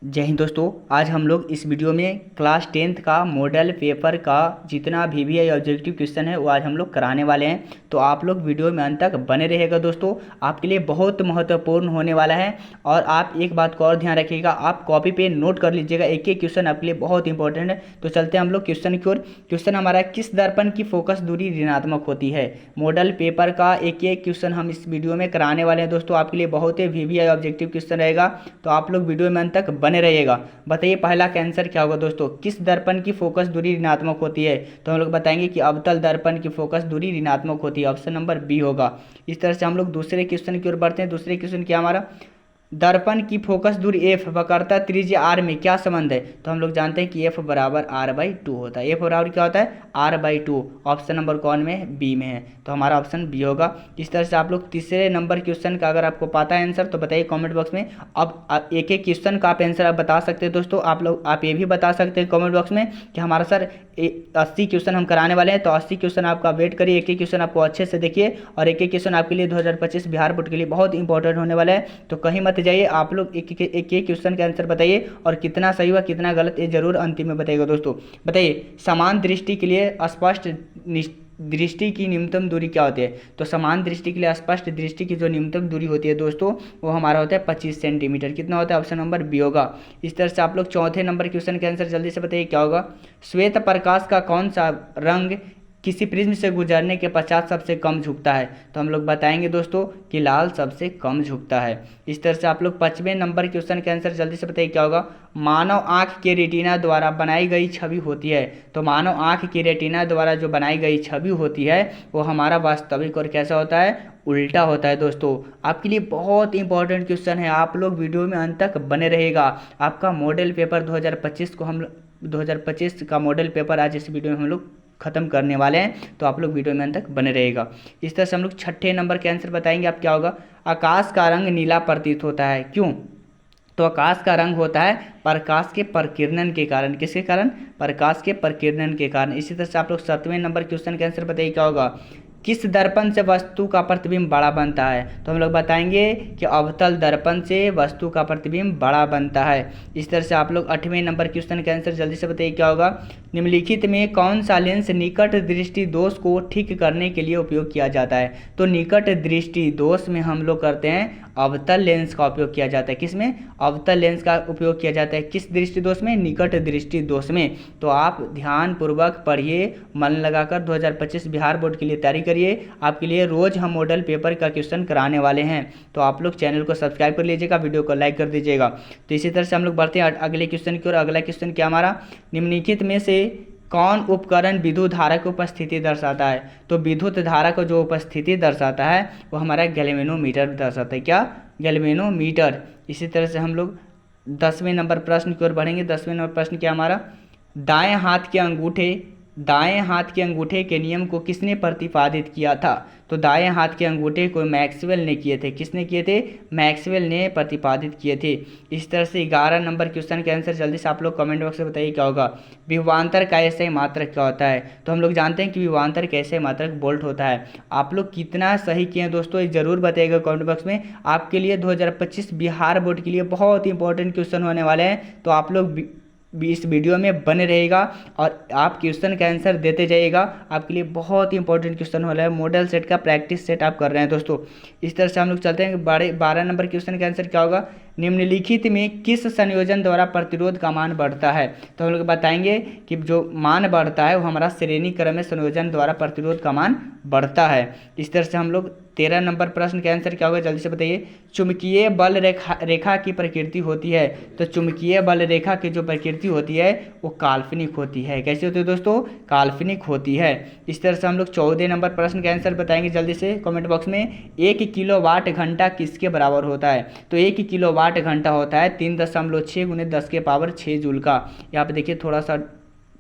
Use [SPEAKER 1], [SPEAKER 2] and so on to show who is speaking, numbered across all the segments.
[SPEAKER 1] जय हिंद दोस्तों। आज हम लोग इस वीडियो में क्लास 10th का मॉडल पेपर का जितना वीवीआई ऑब्जेक्टिव क्वेश्चन है वो आज हम लोग कराने वाले हैं। तो आप लोग वीडियो में अंत तक बने रहेगा दोस्तों, आपके लिए बहुत महत्वपूर्ण होने वाला है। और आप एक बात को और ध्यान रखिएगा, आप कॉपी पे नोट कर लीजिएगा, एक एक क्वेश्चन आपके लिए बहुत इंपॉर्टेंट है। तो चलते हैं हम लोग क्वेश्चन की ओर। क्वेश्चन हमारा है, किस दर्पण की फोकस दूरी ऋणात्मक होती है। मॉडल पेपर का एक एक क्वेश्चन हम इस वीडियो में कराने वाले हैं दोस्तों, आपके लिए बहुत ही वीवीआई ऑब्जेक्टिव क्वेश्चन रहेगा। तो आप लोग वीडियो में अंत तक बने रहिएगा। बताइए पहला का आंसर क्या होगा दोस्तों, किस दर्पण की फोकस दूरी ऋणात्मक होती है। तो हम लोग बताएंगे कि अवतल दर्पण की फोकस दूरी ऋणात्मक होती है, ऑप्शन नंबर बी होगा। इस तरह से हम लोग दूसरे क्वेश्चन की ओर बढ़ते हैं। दूसरे क्वेश्चन क्या हमारा, दर्पण की फोकस दूरी एफ वक्रता त्रिज्या आर में क्या संबंध है। तो हम लोग जानते हैं कि एफ बराबर r/2 होता है। एफ बराबर क्या होता है, r/2। ऑप्शन नंबर कौन में है, बी में है, तो हमारा ऑप्शन बी होगा। इस तरह से आप लोग तीसरे नंबर क्वेश्चन का अगर आपको पता है आंसर तो बताइए कमेंट बॉक्स में। अब एक एक क्वेश्चन का आप आंसर आप बता सकते हैं दोस्तों। आप ये भी बता सकते हैं कमेंट बॉक्स में कि हमारा सर 80 क्वेश्चन हम कराने वाले हैं। तो 80 क्वेश्चन आपका वेट करिए, एक एक क्वेश्चन आपको अच्छे से देखिए, और एक एक क्वेश्चन आपके लिए 2025 बिहार बोर्ड के लिए बहुत इंपॉर्टेंट होने वाला है। तो कहीं मत जाइए, आप लोग एक एक क्वेश्चन का आंसर बताइए, और कितना सही हुआ कितना गलत ये जरूर अंतिम में बताइएगा दोस्तों। बताइए समान दृष्टि के लिए स्पष्ट दृष्टि की न्यूनतम दूरी क्या होती है। तो समान दृष्टि के लिए स्पष्ट दृष्टि की जो न्यूनतम दूरी होती है दोस्तों, वो हमारा होता है 25 सेंटीमीटर। कितना होता है, ऑप्शन नंबर बी होगा। इस तरह से आप लोग चौथे नंबर क्वेश्चन के आंसर जल्दी से बताइए क्या होगा। श्वेत प्रकाश का कौन सा रंग किसी प्रिज्म से गुजरने के पश्चात सबसे कम झुकता है। तो हम लोग बताएंगे दोस्तों कि लाल सबसे कम झुकता है। इस तरह से आप लोग 5वें नंबर क्वेश्चन के आंसर जल्दी से बताइए क्या होगा। मानव आंख के रेटिना द्वारा बनाई गई छवि होती है। तो मानव आंख की रेटिना द्वारा जो बनाई गई छवि होती है वो हमारा वास्तविक और कैसा होता है, उल्टा होता है दोस्तों। आपके लिए बहुत इंपॉर्टेंट क्वेश्चन है, आप लोग वीडियो में अंत तक बने रहेगा। आपका मॉडल पेपर 2025 को हम 2025 का मॉडल पेपर आज इस वीडियो में हम लोग खत्म करने वाले हैं। तो आप लोग वीडियो में अंत तक बने रहेगा। इस तरह से हम लोग छठे नंबर के आंसर बताएंगे आप क्या होगा। आकाश का रंग नीला प्रतीत होता है, क्यों। तो आकाश का रंग होता है प्रकाश के प्रकीर्णन के कारण। किसके कारण, प्रकाश के प्रकीर्णन के कारण। इसी तरह से आप लोग 7वें नंबर क्वेश्चन के आंसर बताइए क्या होगा। किस दर्पण से वस्तु का प्रतिबिंब बड़ा बनता है। तो हम लोग बताएंगे कि अवतल दर्पण से वस्तु का प्रतिबिंब बड़ा बनता है। इस तरह से आप लोग 8वें नंबर क्वेश्चन का आंसर जल्दी से बताइए क्या होगा। निम्नलिखित में कौन सा लेंस निकट दृष्टि दोष को ठीक करने के लिए उपयोग किया जाता है। तो निकट दृष्टि दोष में हम लोग करते हैं अवतल लेंस का उपयोग किया जाता है। किसमें, अवतल लेंस का उपयोग किया जाता है। किस दृष्टि दोष में, निकट दृष्टि दोष में। तो आप ध्यान पूर्वक पढ़िए, मन लगाकर 2025 बिहार बोर्ड के लिए तैयारी करिए। आपके लिए रोज हम मॉडल पेपर का क्वेश्चन कराने वाले हैं। तो आप लोग चैनल को सब्सक्राइब कर लीजिएगा, वीडियो को लाइक कर दीजिएगा। तो इसी तरह से हम लोग बढ़ते हैं अगले क्वेश्चन की ओर। अगला क्वेश्चन क्या हमारा, निम्नलिखित में से कौन उपकरण विद्युत धारा की उपस्थिति दर्शाता है। तो विद्युत धारा को जो उपस्थिति दर्शाता है वो हमारा गैल्वेनोमीटर दर्शाता है। क्या, गैल्वेनोमीटर। इसी तरह से हम लोग 10वें नंबर प्रश्न की ओर बढ़ेंगे। 10वें नंबर प्रश्न क्या हमारा, दाएं हाथ के अंगूठे के नियम को किसने प्रतिपादित किया था। तो दाएं हाथ के अंगूठे को मैक्सवेल ने किए थे। किसने किए थे, मैक्सवेल ने प्रतिपादित किए थे। इस तरह से 11 नंबर क्वेश्चन के आंसर जल्दी से आप लोग कमेंट बॉक्स में बताइए क्या होगा। विभवांतर का ऐसे मात्रक क्या होता है। तो हम लोग जानते हैं कि विभवांतर का ऐसे मात्रक वोल्ट होता है। आप लोग कितना सही किए हैं दोस्तों, ये जरूर बताइएगा कमेंट बॉक्स में। आपके लिए 2025 बिहार बोर्ड के लिए बहुत इंपॉर्टेंट क्वेश्चन होने वाले हैं। तो आप लोग भी इस वीडियो में बने रहेगा और आप क्वेश्चन का आंसर देते जाइएगा। आपके लिए बहुत ही इंपॉर्टेंट क्वेश्चन हो रहा है, मॉडल सेट का प्रैक्टिस सेट आप कर रहे हैं दोस्तों। इस तरह से हम लोग चलते हैं 12 नंबर क्वेश्चन का आंसर क्या होगा। निम्नलिखित में किस संयोजन द्वारा प्रतिरोध का मान बढ़ता है। तो हम लोग बताएंगे कि जो मान बढ़ता है वो हमारा श्रेणी क्रम में संयोजन द्वारा प्रतिरोध का मान बढ़ता है। इस तरह से हम लोग 13 नंबर प्रश्न का आंसर क्या होगा, जल्दी से बताइए। चुंबकीय बल रेखा की प्रकृति होती है। तो चुंबकीय बल रेखा की जो प्रकृति होती है वो काल्पनिक होती है। कैसी होती है दोस्तों, काल्पनिक होती है। इस तरह से हम लोग 14 नंबर प्रश्न का आंसर बताएंगे जल्दी से कमेंट बॉक्स में। 1 किलोवाट घंटा किसके बराबर होता है। तो 1 किलोवाट घंटा होता है 3.6 × 10⁻6 जूल का। यहाँ पे देखिए थोड़ा सा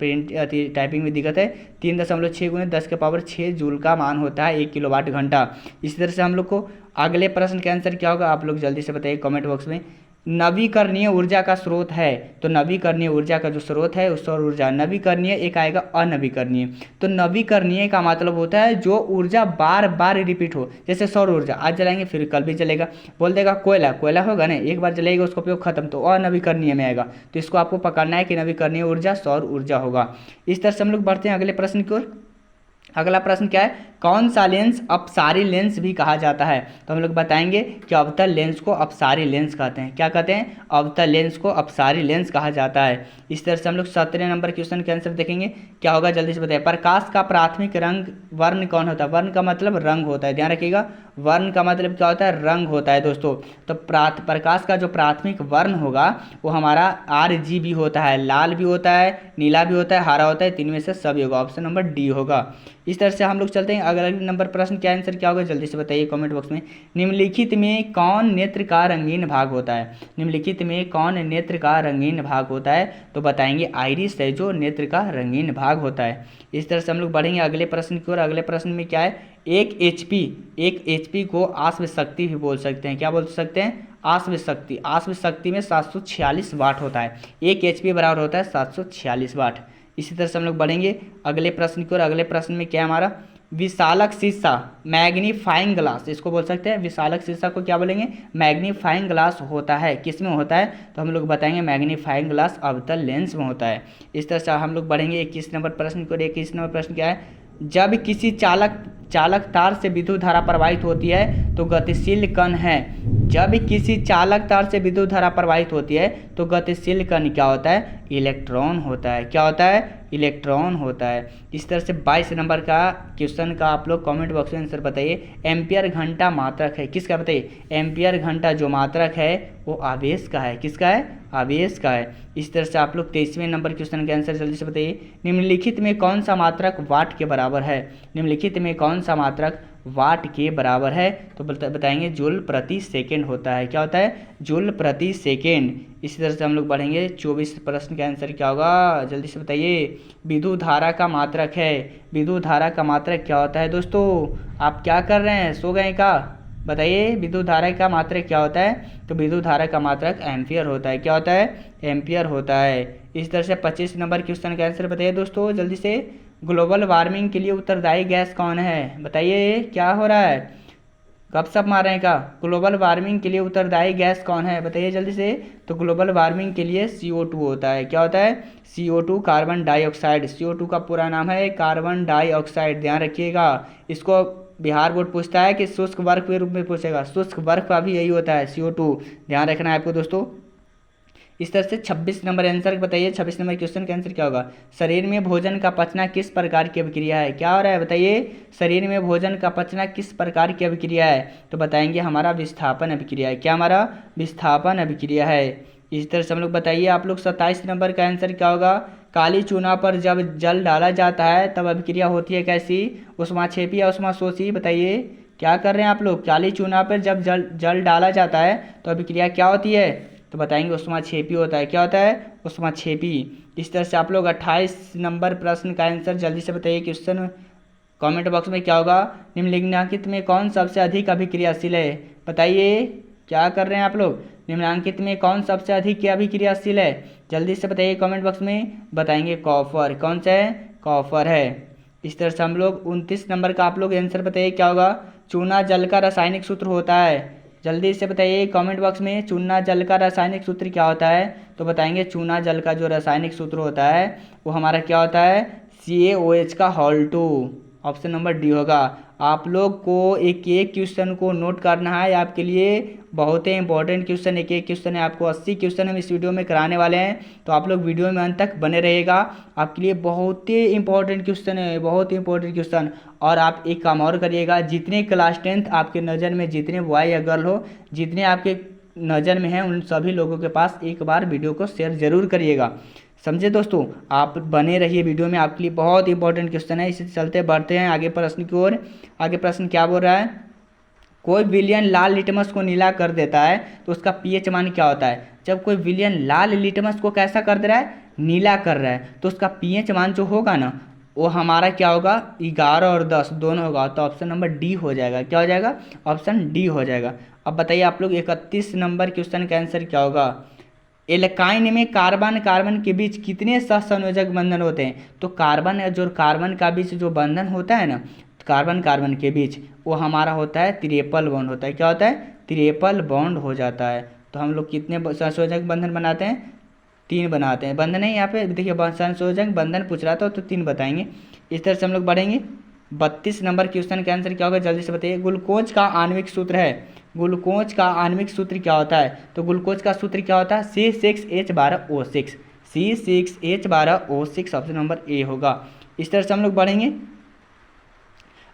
[SPEAKER 1] प्रिंट टाइपिंग में दिक्कत है। 3.6 × 10⁻6 जूल का मान होता है 1 किलोवाट घंटा। इसी तरह से हम लोग को अगले प्रश्न का आंसर क्या होगा, आप लोग जल्दी से बताइए कमेंट बॉक्स में। नवीकरणीय ऊर्जा का स्रोत है। तो नवीकरणीय ऊर्जा का जो स्रोत है उस सौर ऊर्जा। नवीकरणीय एक आएगा अनवीकरणीय। तो नवीकरणीय का मतलब होता है जो ऊर्जा बार बार रिपीट हो, जैसे सौर ऊर्जा आज जलाएंगे फिर कल भी चलेगा। बोल देगा कोयला, कोयला होगा ना, एक बार जलेगा उसका उपयोग खत्म, तो अनवीकरणीय में आएगा। तो इसको आपको पकड़ना है कि नवीकरणीय ऊर्जा सौर ऊर्जा होगा। इस तरह से हम लोग बढ़ते हैं अगले प्रश्न की ओर। अगला प्रश्न क्या है, कौन सा लेंस अपसारी लेंस भी कहा जाता है। तो हम लोग बताएंगे कि अवतल लेंस को अपसारी लेंस कहते हैं। क्या कहते हैं, अवतल लेंस को अपसारी लेंस कहा जाता है। इस तरह से हम लोग 17 नंबर क्वेश्चन के आंसर देखेंगे। क्या होगा जल्दी से बताइए। प्रकाश का प्राथमिक रंग वर्ण कौन होता है। वर्ण का मतलब रंग होता है, ध्यान रखिएगा। वर्ण का मतलब क्या होता है, रंग होता है दोस्तों। तो प्रकाश का जो प्राथमिक वर्ण होगा वो हमारा RGB होता है। लाल भी होता है, नीला भी होता है, हरा होता है, तीन में से सभी होगा। ऑप्शन नंबर डी होगा। इस तरह से हम लोग चलते हैं अगले नंबर प्रश्न। क्या आंसर क्या होगा जल्दी से बताइए कमेंट बॉक्स में। निम्नलिखित में कौन नेत्र का रंगीन भाग होता है। निम्नलिखित में कौन नेत्र का रंगीन भाग होता है। तो बताएंगे आइरिस है जो नेत्र का रंगीन भाग होता है। इस तरह से हम लोग बढ़ेंगे अगले प्रश्न की ओर। अगले प्रश्न में क्या है, एक HP को आश्व शक्ति भी बोल सकते हैं। क्या बोल सकते हैं, आश्व शक्ति। आश्व शक्ति में 746 वाट होता है। 1 HP बराबर होता है 746 वाट। इसी तरह से हम लोग बढ़ेंगे अगले प्रश्न की ओर। अगले प्रश्न में क्या है हमारा, विशालक शीशा मैग्नीफाइंग ग्लास, इसको बोल सकते हैं। विशालक शीशा को क्या बोलेंगे, मैग्नीफाइंग ग्लास होता है। किस में होता है, तो हम लोग बताएंगे मैग्नीफाइंग ग्लास अवतल लेंस में होता है। इस तरह से हम लोग बढ़ेंगे 21 नंबर प्रश्न की ओर। 21 नंबर प्रश्न क्या है, जब किसी चालक तार से विद्युत धारा प्रवाहित होती है तो गतिशील कण है। जब किसी चालक तार से विद्युत धारा प्रवाहित होती है तो गतिशील कण क्या होता है, इलेक्ट्रॉन होता है। क्या होता है, इलेक्ट्रॉन होता है। इस तरह से 22 नंबर का क्वेश्चन का आप लोग कमेंट बॉक्स में आंसर बताइए। एम्पियर घंटा मात्रक है किसका, बताइए। एम्पियर घंटा जो मात्रक है वो आवेश का है। किसका है, आवेश का है। इस तरह से आप लोग 23वें नंबर क्वेश्चन के आंसर जल्दी से बताइए। निम्नलिखित में कौन सा मात्रक वाट के बराबर है। निम्नलिखित में कौन सा मात्रक वाट के बराबर है। तो बताएंगे जूल प्रति सेकेंड होता है। क्या होता है, जूल प्रति सेकेंड। इसी तरह से हम लोग बढ़ेंगे 24 प्रश्न का आंसर क्या होगा जल्दी से बताइए। विद्युत धारा का मात्रक है। विद्युत धारा का मात्रक क्या होता है दोस्तों। आप क्या कर रहे हैं, सो गए का, बताइए। विद्युत धारा का मात्रक क्या होता है, तो विद्युत धारा का मात्रक एम्पियर होता है। क्या होता है, एम्पियर होता है। इस तरह से 25 नंबर क्वेश्चन का आंसर बताइए दोस्तों जल्दी से। ग्लोबल वार्मिंग के लिए उत्तरदायी गैस कौन है, बताइए। क्या हो रहा है, गपशप मार रहे हैं का। ग्लोबल वार्मिंग के लिए उत्तरदायी गैस कौन है, बताइए जल्दी से। तो ग्लोबल वार्मिंग के लिए CO2 होता है। क्या होता है, CO2 कार्बन डाइऑक्साइड। CO2 का पूरा नाम है कार्बन डाइऑक्साइड, ध्यान रखिएगा। इसको बिहार बोर्ड पूछता है कि शुष्क बर्फ के रूप में पूछेगा। शुष्क बर्फ का भी यही होता है CO2, ध्यान रखना है आपको दोस्तों। इस तरह से 26 नंबर आंसर बताइए। 26 नंबर क्वेश्चन का आंसर क्या होगा, शरीर में भोजन का पचना किस प्रकार की अभिक्रिया है। क्या हो रहा है बताइए, शरीर में भोजन का पचना किस प्रकार की अभिक्रिया है। तो बताएंगे हमारा विस्थापन अभिक्रिया है। क्या हमारा, विस्थापन अभिक्रिया है। इस तरह से हम लोग बताइए आप लोग 27 नंबर का आंसर क्या होगा, काली चूना पर जब जल डाला जाता है तब अभिक्रिया होती है कैसी, ऊष्माक्षेपी या ऊष्माशोषी। बताइए क्या कर रहे हैं आप लोग, काली चूना पर जब जल डाला जाता है तो अभिक्रिया क्या होती है, तो बताएंगे ऊष्माक्षेपी होता है। क्या होता है, ऊष्माक्षेपी। इस तरह से आप लोग 28 नंबर प्रश्न का आंसर जल्दी से बताइए। क्वेश्चन कमेंट बॉक्स में क्या होगा, निम्नलिखित में कौन सबसे अधिक अभिक्रियाशील है, बताइए। क्या कर रहे हैं आप लोग, निम्नलिखित में कौन सबसे अधिक अभिक्रियाशील है, जल्दी से बताइए कमेंट बॉक्स में। बताएंगे कॉपर। कौन सा है, कॉपर है। इस तरह से हम लोग 29 नंबर का आप लोग आंसर बताइए क्या होगा, चूना जल का रासायनिक सूत्र होता है। जल्दी से बताइए कमेंट बॉक्स में, चूना जल का रासायनिक सूत्र क्या होता है। तो बताएंगे चूना जल का जो रासायनिक सूत्र होता है वो हमारा क्या होता है, CaOH का Hal2। ऑप्शन नंबर डी होगा। आप लोग को एक एक क्वेश्चन को नोट करना है, आपके लिए बहुत ही इंपॉर्टेंट क्वेश्चन, एक एक क्वेश्चन है। आपको 80 क्वेश्चन हम इस वीडियो में कराने वाले हैं, तो आप लोग वीडियो में अंत तक बने रहिएगा। आपके लिए बहुत ही इंपॉर्टेंट क्वेश्चन है, बहुत ही इंपॉर्टेंट क्वेश्चन। और आप एक काम और करिएगा, जितने क्लास 10th आपके नज़र में, जितने बॉय या गर्ल हो, जितने आपके नज़र में हैं, उन सभी लोगों के पास एक बार वीडियो को शेयर ज़रूर करिएगा, समझे दोस्तों। आप बने रहिए वीडियो में, आपके लिए बहुत इंपॉर्टेंट क्वेश्चन है। इसे चलते बढ़ते हैं आगे प्रश्न की ओर। आगे प्रश्न क्या बोल रहा है, कोई विलयन लाल लिटमस को नीला कर देता है तो उसका pH मान क्या होता है। जब कोई विलयन लाल लिटमस को कैसा कर दे रहा है, नीला कर रहा है, तो उसका pH मान जो होगा ना वो हमारा क्या होगा, 11 और 10 दोनों होगा, तो ऑप्शन नंबर डी हो जाएगा। क्या हो जाएगा, ऑप्शन डी हो जाएगा। अब बताइए आप लोग 31 नंबर क्वेश्चन का आंसर क्या होगा। एल्काइन में कार्बन कार्बन के बीच कितने सहसंयोजक बंधन होते हैं। तो कार्बन जो कार्बन का बीच जो बंधन होता है ना, कार्बन कार्बन के बीच, वो हमारा होता है ट्रिपल बॉन्ड होता है। क्या होता है, ट्रिपल बॉन्ड हो जाता है। तो हम लोग कितने सहसंयोजक बंधन बनाते हैं, 3 बनाते हैं। बंधन नहीं, यहाँ पे देखिए संयोजक बंधन पूछ रहा था तो 3 बताएंगे। इस तरह से हम लोग बढ़ेंगे। 32 नंबर क्वेश्चन का आंसर क्या होगा, जल्दी से बताइए। ग्लूकोज का आणविक सूत्र है, ग्लूकोज का आणविक सूत्र क्या होता है। तो ग्लूकोज का सूत्र क्या होता है, C6H12O6, C6H12O6 option number A होगा। इस तरह से हम लोग बढ़ेंगे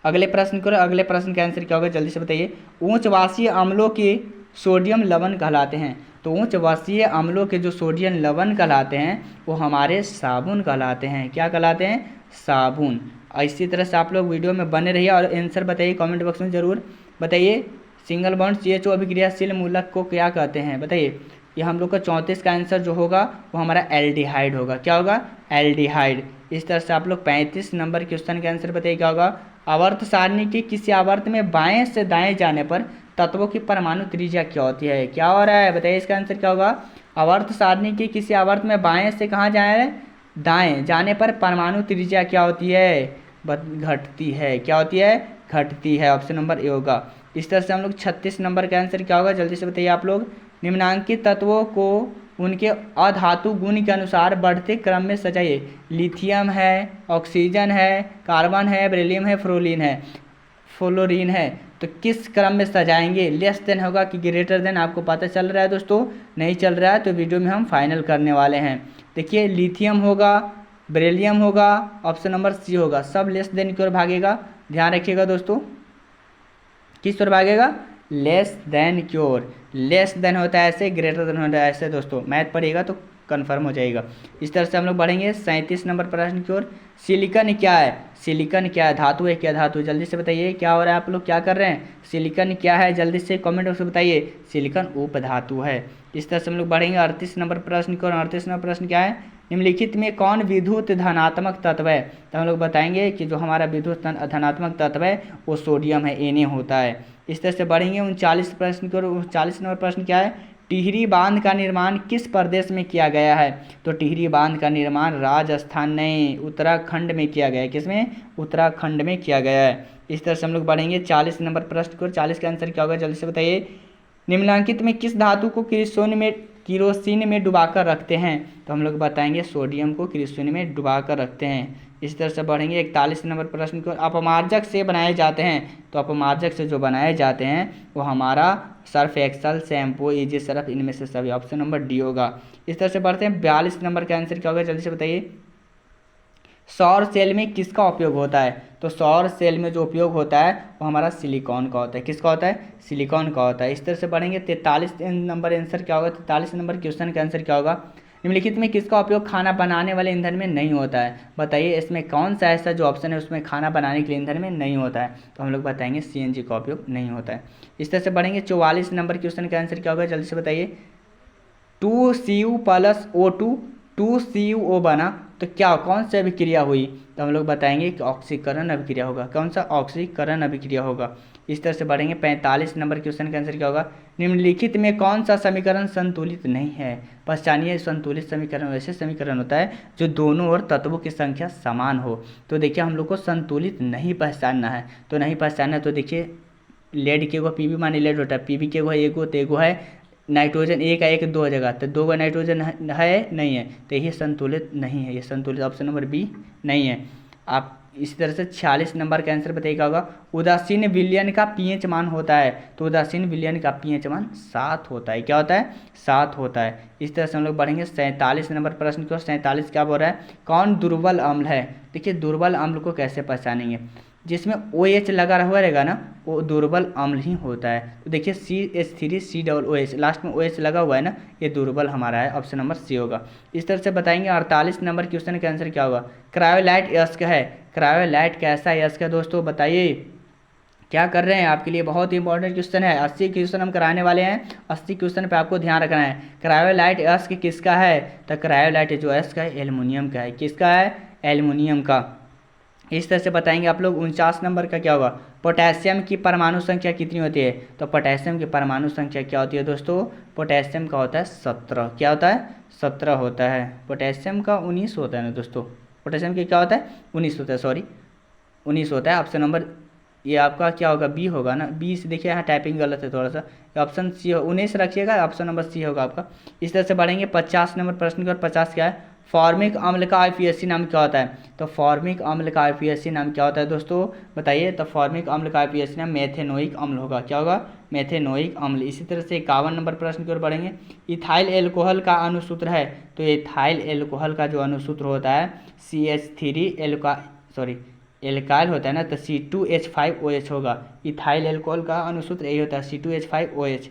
[SPEAKER 1] अगले प्रश्न को। अगले प्रश्न का आंसर क्या होगा, जल्दी से बताइए। उच्चवासीय अम्लों के सोडियम लवण कहलाते हैं। तो उच्चवासीय अम्लों के जो सोडियम लवण कहलाते हैं वो हमारे साबुन कहलाते हैं। क्या कहलाते हैं, साबुन। इसी तरह से आप लोग वीडियो में बने रहिए और आंसर बताइए कमेंट बॉक्स में ज़रूर बताइए। सिंगल बॉन्ड CHO अभिक्रियाशील मूलक को क्या कहते हैं, बताइए। ये हम लोग का 34 का आंसर जो होगा वो हमारा एल्डिहाइड होगा। क्या होगा, एल्डिहाइड। इस तरह से आप लोग 35 नंबर क्वेश्चन का आंसर बताइए क्या होगा। आवर्त सारणी के किसी आवर्त में बाएं से दाएं जाने पर तत्वों की परमाणु त्रिज्या क्या होती है। क्या हो रहा है, बताइए इसका आंसर क्या होगा। आवर्त सारणी के किसी आवर्त में बाएं से कहाँ जाए, दाएं जाने पर परमाणु त्रिज्या क्या होती है, घटती है। क्या होती है, घटती है। ऑप्शन नंबर ए होगा। इस तरह से हम लोग 36 नंबर का आंसर क्या होगा, जल्दी से बताइए आप लोग। निम्नांकित तत्वों को उनके अधातु गुण के अनुसार बढ़ते क्रम में सजाइए। लिथियम है, ऑक्सीजन है, कार्बन है, बेरिलियम है, फ्लोरीन है। तो किस क्रम में सजाएंगे, लेस देन होगा कि ग्रेटर देन। आपको पता चल रहा है दोस्तों, नहीं चल रहा है तो वीडियो में हम फाइनल करने वाले हैं। देखिए लिथियम होगा, बेरिलियम होगा, ऑप्शन नंबर सी होगा। सब लेस देन की ओर भागेगा, ध्यान रखिएगा दोस्तों। किस ओर भागेगा, लेस देन की ओर। लेस देन होता है ऐसे, ग्रेटर देन होता है ऐसे। दोस्तों मैथ पढ़िएगा तो कन्फर्म हो जाएगा। इस तरह से हम लोग बढ़ेंगे 37 नंबर प्रश्न की ओर। सिलिकन क्या है, सिलिकन क्या है, धातु है क्या, धातु। जल्दी से बताइए क्या हो रहा है, आप लोग क्या कर रहे हैं। सिलिकन क्या है, जल्दी से कमेंट बॉक्स में बताइए। सिलिकन उपधातु है। इस तरह से हम लोग बढ़ेंगे 38 नंबर प्रश्न की ओर। 38 नंबर प्रश्न क्या है, निम्नलिखित में कौन विद्युत धनात्मक तत्व है। तो हम लोग बताएंगे कि जो हमारा विद्युत धनात्मक तत्व है वो सोडियम है, Na होता है। इस तरह से बढ़ेंगे 39 प्रश्न की ओर। 39 नंबर प्रश्न क्या है, टिहरी बांध का निर्माण किस प्रदेश में किया गया है। तो टिहरी बांध का निर्माण राजस्थान नहीं, उत्तराखंड में किया गया है। किसमें, उत्तराखंड में किया गया है। इस तरह से हम लोग बढ़ेंगे 40 नंबर प्रश्न को। 40 का आंसर क्या होगा, जल्दी से बताइए। निम्नलिखित में किस धातु को किरोसिन में डुबाकर रखते हैं। तो हम लोग बताएंगे सोडियम को किरोसिन में डुबाकर रखते हैं। इस तरह से बढ़ेंगे 41 नंबर प्रश्न को। अपमार्जक से बनाए जाते हैं। तो अपमार्जक से जो बनाए जाते हैं वो हमारा Surf Excel, shampoo, easy Surf, इनमें से सभी। ऑप्शन नंबर डी होगा। इस तरह से बढ़ते हैं 42 नंबर का आंसर क्या होगा, जल्दी से बताइए। सौर सेल में किसका उपयोग होता है। तो सौर सेल में जो उपयोग होता है वो हमारा सिलिकॉन का होता है। किसका होता है, सिलिकॉन का होता है। इस तरह से बढ़ेंगे 43 नंबर आंसर क्या होगा। 43 नंबर क्वेश्चन का आंसर क्या होगा, निम्नलिखित में किसका उपयोग खाना बनाने वाले ईंधन में नहीं होता है। बताइए इसमें कौन सा ऐसा जो ऑप्शन है उसमें खाना बनाने के लिए ईंधन में नहीं होता है। तो हम लोग बताएंगे CNG का उपयोग नहीं होता है। इस तरह से बढ़ेंगे 44 नंबर क्वेश्चन का आंसर क्या होगा, जल्दी से बताइए। 2Cu + O2 2CuO बना तो क्या कौन सी अभिक्रिया हुई। तो हम लोग बताएंगे कि ऑक्सीकरण अभिक्रिया होगा। कौन सा, ऑक्सीकरण अभिक्रिया होगा। इस तरह से बढ़ेंगे 45 नंबर क्वेश्चन का आंसर क्या होगा, निम्नलिखित में कौन सा समीकरण संतुलित नहीं है। पहचानिए संतुलित समीकरण वैसे समीकरण होता है जो दोनों ओर तत्वों की संख्या समान हो। तो देखिए हम लोग को संतुलित नहीं पहचानना है। तो नहीं पहचानना है तो देखिए लेड के गो Pb माने लेड होता है, Pb के गो एगो तो एगो है नाइट्रोजन, एक है एक दो जगह, तो 2 का नाइट्रोजन है नहीं है, तो ये संतुलित नहीं है। ये संतुलित ऑप्शन नंबर बी नहीं है। आप इसी तरह से 46 नंबर का आंसर बताइएगा होगा। उदासीन विलयन का pH मान होता है। तो उदासीन विलयन का pH मान 7 होता है। क्या होता है, 7 होता है। इस तरह से हम लोग बढ़ेंगे 47 नंबर प्रश्न को। 47 क्या बोल रहा है, कौन दुर्बल अम्ल है। देखिए दुर्बल अम्ल को कैसे पहचानेंगे, जिसमें OH लगा हुआ रहेगा ना वो दुर्बल अम्ल ही होता है। तो देखिए CH3COOH लास्ट में OH लगा हुआ है ना, ये दुर्बल हमारा है। ऑप्शन नंबर सी होगा। इस तरह से बताएंगे 48 नंबर क्वेश्चन का आंसर क्या होगा, क्रायोलाइट अयस्क है। क्रायोलाइट कैसा अयस्क है दोस्तों, बताइए क्या कर रहे हैं। आपके लिए बहुत ही इंपॉर्टेंट क्वेश्चन है। 80 क्वेश्चन हम कराने वाले हैं। 80 क्वेश्चन पे आपको ध्यान रखना है। क्रायोलाइट अयस्क किसका है, तो क्रायोलाइट जो अयस्क है एल्युमिनियम का है। किसका है, एल्युमिनियम का। इस तरह से बताएंगे आप लोग। 49 नंबर का क्या होगा, पोटेशियम की परमाणु संख्या कितनी होती है, तो पोटेशियम की परमाणु संख्या क्या होती है दोस्तों, पोटेशियम का होता है 17। क्या होता है, 17 होता है। पोटेशियम का 19 होता है ना दोस्तों, पोटेशियम की क्या होता है 19 होता है, सॉरी 19 होता है। ऑप्शन नंबर ये आपका क्या होगा, बी होगा ना, बी से देखिए यहाँ टाइपिंग गलत है थोड़ा सा, ऑप्शन सी 19 रखिएगा, ऑप्शन नंबर सी होगा आपका। इस तरह से बढ़ेंगे 50 नंबर प्रश्न की ओर। 50 क्या है, फॉर्मिक अम्ल का आईपीएससी नाम क्या होता है, तो फॉर्मिक अम्ल का आईपीएससी नाम क्या होता है दोस्तों, बताइए। तो फॉर्मिक अम्ल का आईपीएससी नाम मेथेनोइक अम्ल होगा। क्या होगा, मेथेनोइक अम्ल। इसी तरह से 51 नंबर प्रश्न की ओर बढ़ेंगे। इथाइल एल्कोहल का अणुसूत्र है, तो इथाइल एल्कोहल का जो अणुसूत्र होता है CH3 एल्काइल होता है ना, तो C2H5OH होगा। इथाइल एल्कोहल का अणुसूत्र यही होता है C2H5OH।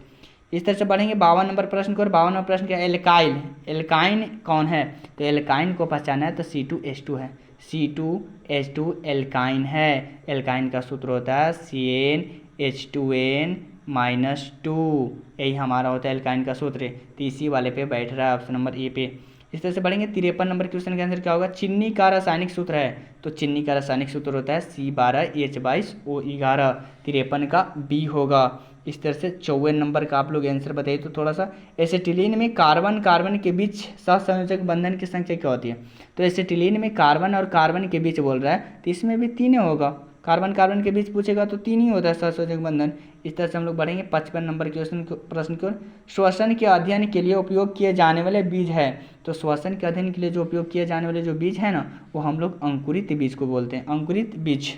[SPEAKER 1] इस तरह से बढ़ेंगे 52 नंबर प्रश्न को। और 52 नंबर प्रश्न क्या है, एल्काइल, एल्काइन कौन है, तो एल्काइन को पहचाना है तो C2H2 है। C2H2 एल्काइन है। एल्काइन का सूत्र होता है CnH2n-2, यही हमारा होता है एल्काइन का सूत्र। तो इसी वाले पे बैठ रहा है ऑप्शन नंबर ए पे। इस तरह से बढ़ेंगे 53 नंबर क्वेश्चन का आंसर क्या होगा, चीनी का रासायनिक सूत्र है, तो चीनी का रासायनिक सूत्र होता है C12H22O11। 53 का बी होगा। इस तरह से 54 नंबर का आप लोग आंसर बताइए। तो थोड़ा सा, एसिटिलीन में कार्बन कार्बन के बीच सहसंयोजक बंधन की संख्या क्या होती है, तो एसिटिलीन में कार्बन और कार्बन के बीच बोल रहा है, तो इसमें भी 3 होगा। कार्बन कार्बन के बीच पूछेगा तो 3 ही होता है सहसंयोजक बंधन। इस तरह से हम लोग बढ़ेंगे 55 नंबर क्वेश्चन प्रश्न की ओर। श्वसन के अध्ययन के लिए उपयोग किए जाने वाले बीज है, तो श्वसन के अध्ययन के लिए जो उपयोग किए जाने वाले जो बीज है ना, वो हम लोग अंकुरित बीज को बोलते हैं, अंकुरित बीज।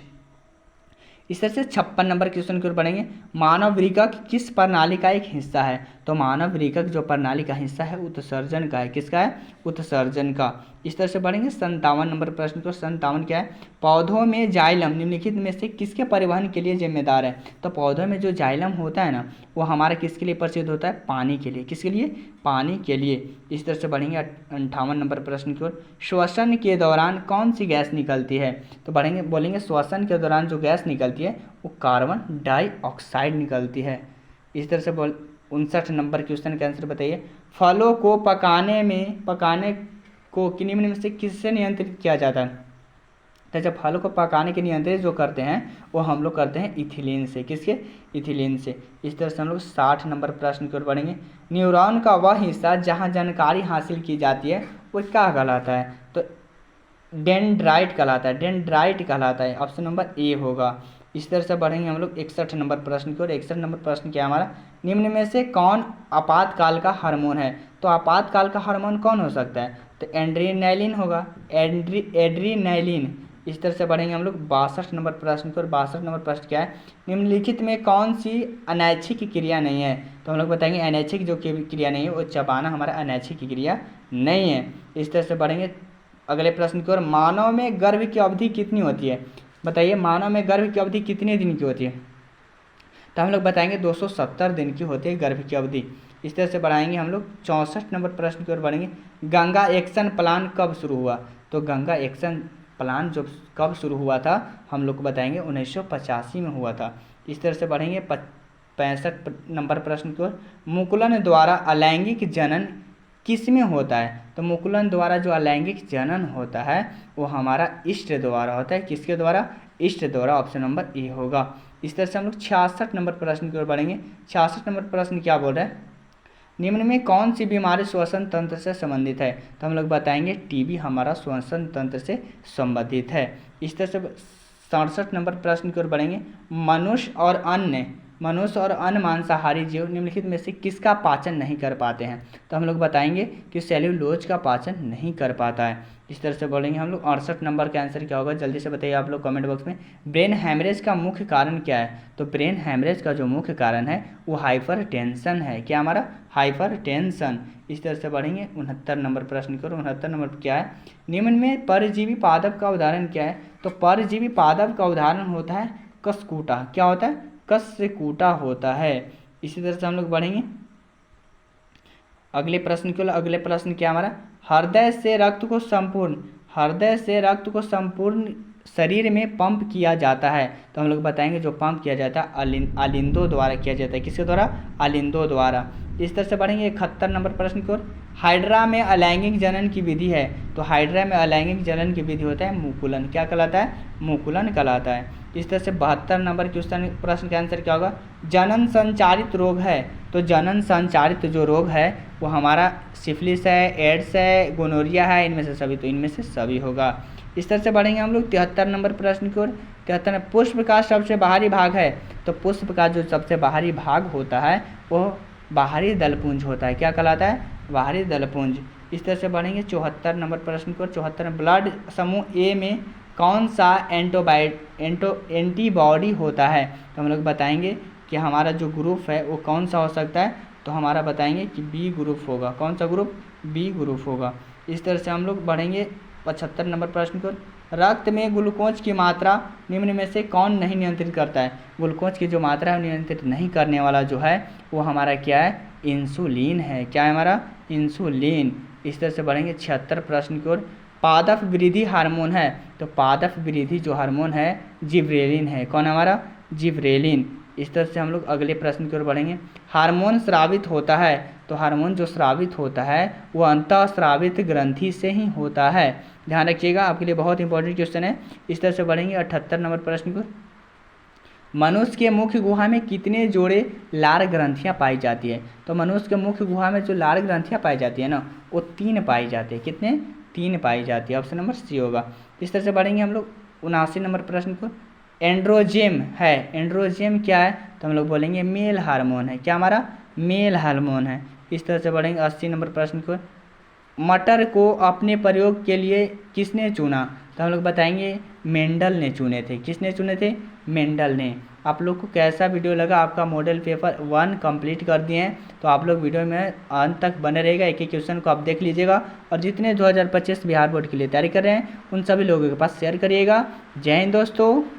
[SPEAKER 1] इस तरह से 56 नंबर क्वेश्चन की ओर बढ़ेंगे। मानव वृकक किस प्रणाली का एक हिस्सा है, तो मानव वृकक जो प्रणाली का हिस्सा है उत्सर्जन का है। किसका है, उत्सर्जन का। इस तरह से बढ़ेंगे 57 नंबर प्रश्न को। 57 क्या है, पौधों में जाइलम निम्नलिखित में से किसके परिवहन के लिए जिम्मेदार है, तो पौधों में जो जाइलम होता है ना, वो हमारा किसके लिए प्रसिद्ध होता है, पानी के लिए। किसके लिए, पानी के लिए। इस तरह से बढ़ेंगे 58 नंबर प्रश्न की ओर। श्वसन के दौरान कौन सी गैस निकलती है, तो बढ़ेंगे बोलेंगे श्वसन के दौरान जो गैस निकलती है वो कार्बन डाइऑक्साइड निकलती है। इस तरह से 59 नंबर क्वेश्चन का आंसर बताइए। फलों को पकाने को निम्न में से किससे नियंत्रित किया जाता है, तो जब फलों को पकाने के नियंत्रित जो करते हैं वो हम लोग करते हैं इथिलीन से। किसके, इथिलीन से। इस तरह से हम लोग 60 नंबर प्रश्न की ओर बढ़ेंगे। न्यूरॉन का वह हिस्सा जहाँ जानकारी हासिल की जाती है वो क्या कहलाता है, तो डेंड्राइट कहलाता है, डेंड्राइट कहलाता है। ऑप्शन नंबर ए होगा। इस तरह से बढ़ेंगे हम लोग 61 नंबर प्रश्न की ओर। 61 नंबर प्रश्न क्या है हमारा, निम्न में से कौन आपातकाल का हार्मोन है, तो आपातकाल का हार्मोन कौन हो सकता है, तो एड्रीनैलिन होगा, एड्रीनैलिन। इस तरह से बढ़ेंगे हम लोग 62 नंबर प्रश्न की ओर। 62 नंबर प्रश्न क्या है, निम्नलिखित में कौन सी अनैच्छिक क्रिया नहीं है, तो हम लोग बताएंगे अनैच्छिक जो क्रिया नहीं है वो चबाना हमारा अनैच्छिक क्रिया नहीं है। इस तरह से बढ़ेंगे अगले प्रश्न की ओर। मानव में गर्भ की अवधि कितनी होती है, बताइए मानव में गर्भ की अवधि कितने दिन की होती है, तो हम लोग बताएंगे 270 दिन की होती है गर्भ की अवधि। इस तरह से बढ़ाएंगे हम लोग 64 नंबर प्रश्न की ओर बढ़ेंगे। गंगा एक्शन प्लान कब शुरू हुआ, तो गंगा एक्शन प्लान जो कब शुरू हुआ था हम लोग को बताएंगे 1985 में हुआ था। इस तरह से बढ़ेंगे 65 नंबर प्रश्न की ओर। मुकुलन द्वारा अलैंगिक जनन किस में होता है, तो मुकुलन द्वारा जो अलैंगिक जनन होता है वो हमारा इष्ट द्वारा होता है। किसके द्वारा, इष्ट द्वारा। ऑप्शन नंबर ए होगा। इस तरह से हम लोग 66 नंबर प्रश्न की ओर बढ़ेंगे। 66 नंबर प्रश्न क्या बोल रहा है, निम्न में कौन सी बीमारी श्वसन तंत्र से संबंधित है, तो हम लोग बताएंगे टीबी हमारा श्वसन तंत्र से संबंधित है। इस तरह से 67 नंबर प्रश्न की ओर बढ़ेंगे। मनुष्य और अन्य मांसाहारी जीव निम्नलिखित में से किसका पाचन नहीं कर पाते हैं, तो हम लोग बताएंगे कि सेल्यूलोज का पाचन नहीं कर पाता है। इस तरह से बोलेंगे हम लोग 68 नंबर का आंसर क्या होगा, जल्दी से बताइए आप लोग कमेंट बॉक्स में। ब्रेन हैमरेज का मुख्य कारण क्या है, तो ब्रेन हैमरेज का जो मुख्य कारण है वो हाइपरटेंशन है। क्या हमारा, हाइपरटेंशन। इस तरह से बढ़ेंगे 69 नंबर प्रश्न की ओर। 69 नंबर क्या है, निम्न में परजीवी पादप का उदाहरण क्या है, तो परजीवी पादप का उदाहरण होता है कसकूटा। क्या होता है, कस से कूटा होता है। इसी तरह से हम लोग बढ़ेंगे अगले प्रश्न की ओर। अगले प्रश्न क्या हमारा, हृदय से रक्त को संपूर्ण शरीर में पंप किया जाता है, तो हम लोग बताएंगे जो पंप किया जाता है अलिंदों द्वारा किया जाता है। किसके द्वारा, अलिंदों द्वारा। इस तरह से बढ़ेंगे 71 नंबर प्रश्न की ओर। हाइड्रा में अलैंगिक जनन की विधि है, तो हाइड्रा में अलैंगिक जनन की विधि होता है मुकुलन। क्या कहलाता है? मुकुलन कहलाता है। इस तरह से 72 नंबर क्वेश्चन प्रश्न का आंसर क्या होगा? जनन संचारित रोग है, तो जनन संचारित जो रोग है वो हमारा सिफिलिस है, एड्स है, गोनोरिया है, इनमें से सभी, तो इनमें से सभी होगा। इस तरह से बढ़ेंगे हम लोग 73 नंबर प्रश्न की ओर। 73 में पुष्प का सबसे बाहरी भाग है, तो पुष्प का जो सबसे बाहरी भाग होता है वो बाहरी दलपुंज होता है। क्या कहलाता है? बाहरी दलपुंज। इस तरह से बढ़ेंगे 74 नंबर प्रश्न की ओर। 74 में ब्लड समूह ए में कौन सा एंटीबॉडी होता है, तो हम लोग बताएंगे कि हमारा जो ग्रुप है वो कौन सा हो सकता है, तो हमारा बताएंगे कि बी ग्रुप होगा। कौन सा ग्रुप? बी ग्रुप होगा। इस तरह से हम लोग बढ़ेंगे 75 नंबर प्रश्न को। रक्त में ग्लूकोज की मात्रा निम्न में से कौन नहीं नियंत्रित करता है? ग्लूकोज की जो मात्रा है नियंत्रित नहीं करने वाला जो है वो हमारा क्या है? इंसुलिन है। क्या है हमारा? इंसुलिन। इस तरह से बढ़ेंगे 76 प्रश्न की ओर। पादप वृद्धि हार्मोन है, तो पादप वृद्धि जो हार्मोन है जिब्रेलिन है। कौन है हमारा? जिब्रेलिन। इस तरह से हम लोग अगले प्रश्न की ओर बढ़ेंगे। हार्मोन स्रावित होता है, तो हार्मोन जो स्रावित होता है वो अंतःस्रावित ग्रंथि से ही होता है। ध्यान रखिएगा, आपके लिए बहुत इंपॉर्टेंट क्वेश्चन है। इस तरह से बढ़ेंगे 78 नंबर प्रश्न को। मनुष्य के मुख्य गुहा में कितने जोड़े लार ग्रंथियां पाई जाती है? तो मनुष्य के मुख्य गुहा में जो लार ग्रंथियां पाई जाती है ना वो 3 पाई जाती है। कितने? 3 पाई जाती है। ऑप्शन नंबर सी होगा। इस तरह से बढ़ेंगे हम लोग 79 नंबर प्रश्न को। एंड्रोजेम है, एंड्रोजेम क्या है? तो हम लोग बोलेंगे मेल हार्मोन है। क्या हमारा? मेल हार्मोन है। इस तरह से बढ़ेंगे 80 नंबर प्रश्न को। मटर को अपने प्रयोग के लिए किसने चुना? तो हम लोग बताएंगे मेंडल ने चुने थे। किसने चुने थे? मेंडल ने। आप लोग को कैसा वीडियो लगा? आपका मॉडल पेपर 1 कंप्लीट कर दिए हैं, तो आप लोग वीडियो में अंत तक बने रहेगा। एक एक क्वेश्चन को आप देख लीजिएगा और जितने 2025 बिहार बोर्ड के लिए तैयारी कर रहे हैं उन सभी लोगों के पास शेयर करिएगा। जय हिंद दोस्तों।